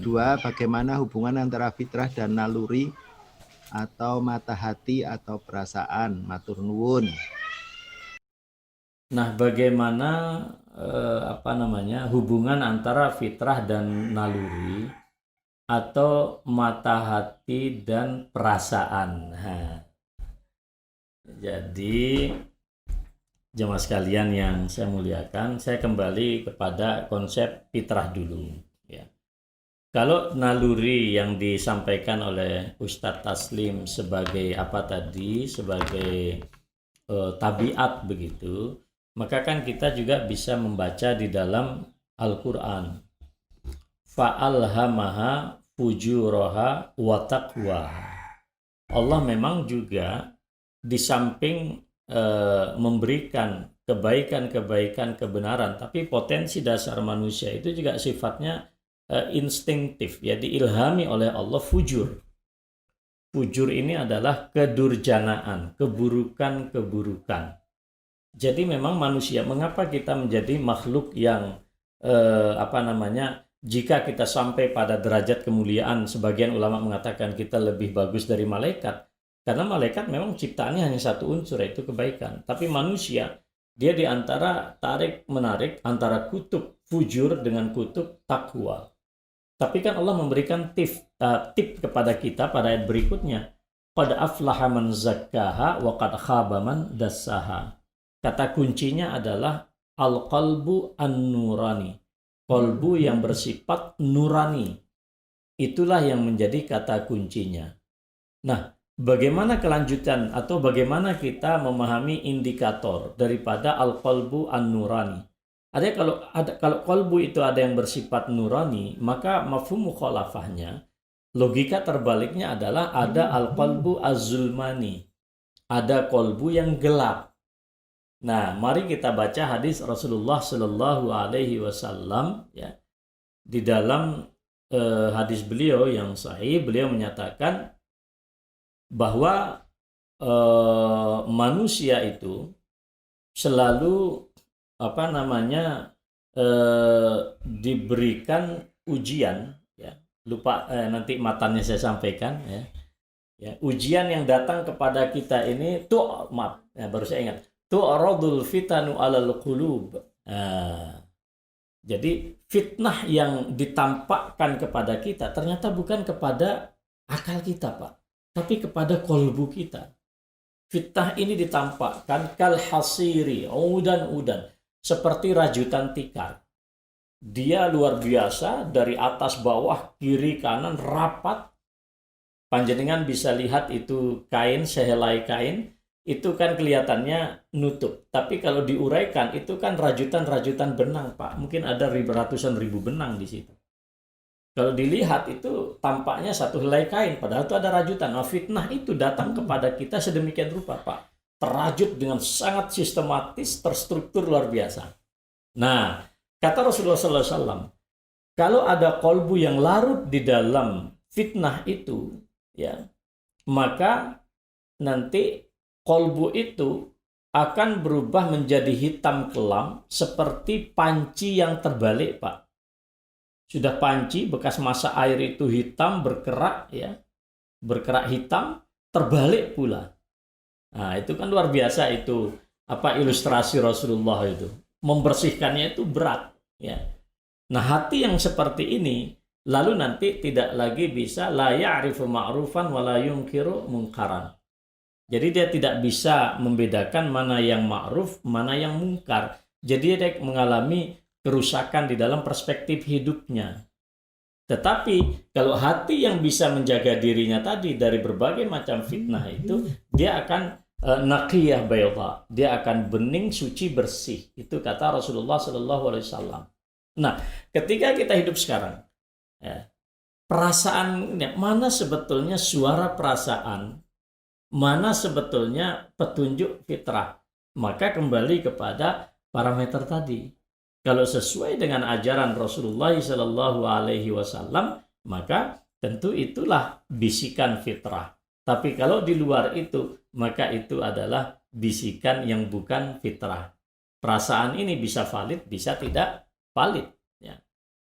kedua, bagaimana hubungan antara fitrah dan naluri atau mata hati atau perasaan? Matur nuwun. Nah, bagaimana hubungan antara fitrah dan naluri atau mata hati dan perasaan? Jadi jemaah sekalian yang saya muliakan, saya kembali kepada konsep fitrah dulu. Ya. Kalau naluri yang disampaikan oleh Ustadz Taslim sebagai apa tadi, sebagai tabiat begitu, maka kan kita juga bisa membaca di dalam Al-Quran. Fa'alhamaha fujuraha wa taqwaha. Allah memang juga di samping memberikan kebaikan-kebaikan, kebenaran, tapi potensi dasar manusia itu juga sifatnya instinktif, ya, diilhami oleh Allah fujur. Fujur ini adalah kedurjanaan, keburukan-keburukan. Jadi memang manusia, mengapa kita menjadi makhluk yang jika kita sampai pada derajat kemuliaan, sebagian ulama mengatakan kita lebih bagus dari malaikat. Karena malaikat memang ciptaannya hanya satu unsur, yaitu kebaikan. Tapi manusia, dia di antara tarik-menarik antara kutub fujur dengan kutub takwa. Tapi kan Allah memberikan tip kepada kita pada ayat berikutnya. Qad aflaha man zakkaha wa qad khaba man dassaha. Kata kuncinya adalah al-qalbu an-nurani. Qalbu yang bersifat nurani. Itulah yang menjadi kata kuncinya. Nah, bagaimana kelanjutan atau bagaimana kita memahami indikator daripada al-qalbu an-nurani? Kalau qalbu itu ada yang bersifat nurani, maka mafhum mukhalafahnya, logika terbaliknya adalah ada al-qalbu az-zulmani. Ada qalbu yang gelap. Nah, mari kita baca hadis Rasulullah Shallallahu Alaihi Wasallam, ya. Di dalam hadis beliau yang sahih, beliau menyatakan bahwa manusia itu selalu diberikan ujian, ya. Lupa nanti matanya saya sampaikan, ya. Ya, ujian yang datang kepada kita ini baru saya ingat. Tu'radul fitanu 'alal qulub. Jadi fitnah yang ditampakkan kepada kita ternyata bukan kepada akal kita, Pak, tapi kepada kolbu kita. Fitnah ini ditampakkan kal hasiri, udan, seperti rajutan tikar. Dia luar biasa, dari atas bawah, kiri kanan rapat. Panjenengan bisa lihat itu kain, sehelai kain, itu kan kelihatannya nutup. Tapi kalau diuraikan, itu kan rajutan-rajutan benang, Pak. Mungkin ada ratusan ribu benang di situ. Kalau dilihat itu tampaknya satu helai kain, padahal itu ada rajutan. Nah, fitnah itu datang kepada kita sedemikian rupa, Pak. Terrajut dengan sangat sistematis, terstruktur luar biasa. Nah, kata Rasulullah SAW, kalau ada kolbu yang larut di dalam fitnah itu, ya, maka nanti kolbu itu akan berubah menjadi hitam kelam seperti panci yang terbalik, Pak. Sudah panci bekas masak air itu hitam, berkerak, ya. Berkerak hitam, terbalik pula. Nah, itu kan luar biasa itu ilustrasi Rasulullah itu. Membersihkannya itu berat, ya. Nah, hati yang seperti ini lalu nanti tidak lagi bisa la ya'rifu ma'rufan wa la yunkiru munkaran. Jadi dia tidak bisa membedakan mana yang ma'ruf, mana yang mungkar. Jadi dia mengalami kerusakan di dalam perspektif hidupnya. Tetapi kalau hati yang bisa menjaga dirinya tadi dari berbagai macam fitnah itu, dia akan naqiyah bayda, dia akan bening, suci, bersih. Itu kata Rasulullah SAW. Nah, ketika kita hidup sekarang, ya, perasaan mana sebetulnya suara perasaan, mana sebetulnya petunjuk fitrah? Maka kembali kepada parameter tadi. Kalau sesuai dengan ajaran Rasulullah SAW, maka tentu itulah bisikan fitrah. Tapi kalau di luar itu, maka itu adalah bisikan yang bukan fitrah. Perasaan ini bisa valid, bisa tidak valid. Ya.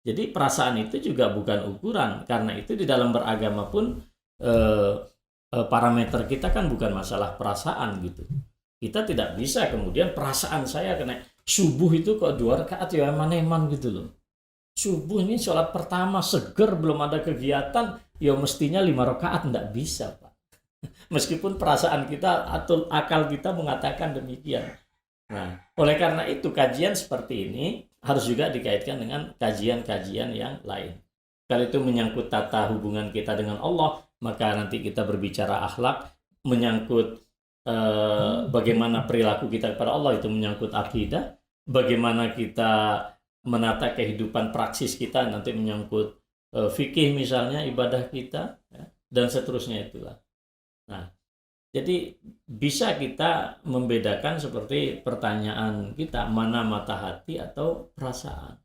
Jadi perasaan itu juga bukan ukuran. Karena itu di dalam beragama pun parameter kita kan bukan masalah perasaan gitu. Kita tidak bisa kemudian perasaan saya kena subuh itu kok 2 rakaat ya eman-eman gitu loh. Subuh ini sholat pertama seger, belum ada kegiatan, ya mestinya 5 rakaat, enggak bisa Pak. Meskipun perasaan kita atau akal kita mengatakan demikian. Nah, oleh karena itu kajian seperti ini harus juga dikaitkan dengan kajian-kajian yang lain. Kalau itu menyangkut tata hubungan kita dengan Allah, maka nanti kita berbicara akhlak, menyangkut bagaimana perilaku kita kepada Allah, itu menyangkut akidah, bagaimana kita menata kehidupan praksis kita, nanti menyangkut fikih misalnya, ibadah kita, ya, dan seterusnya itulah. Nah, jadi bisa kita membedakan seperti pertanyaan kita, mana mata hati atau perasaan.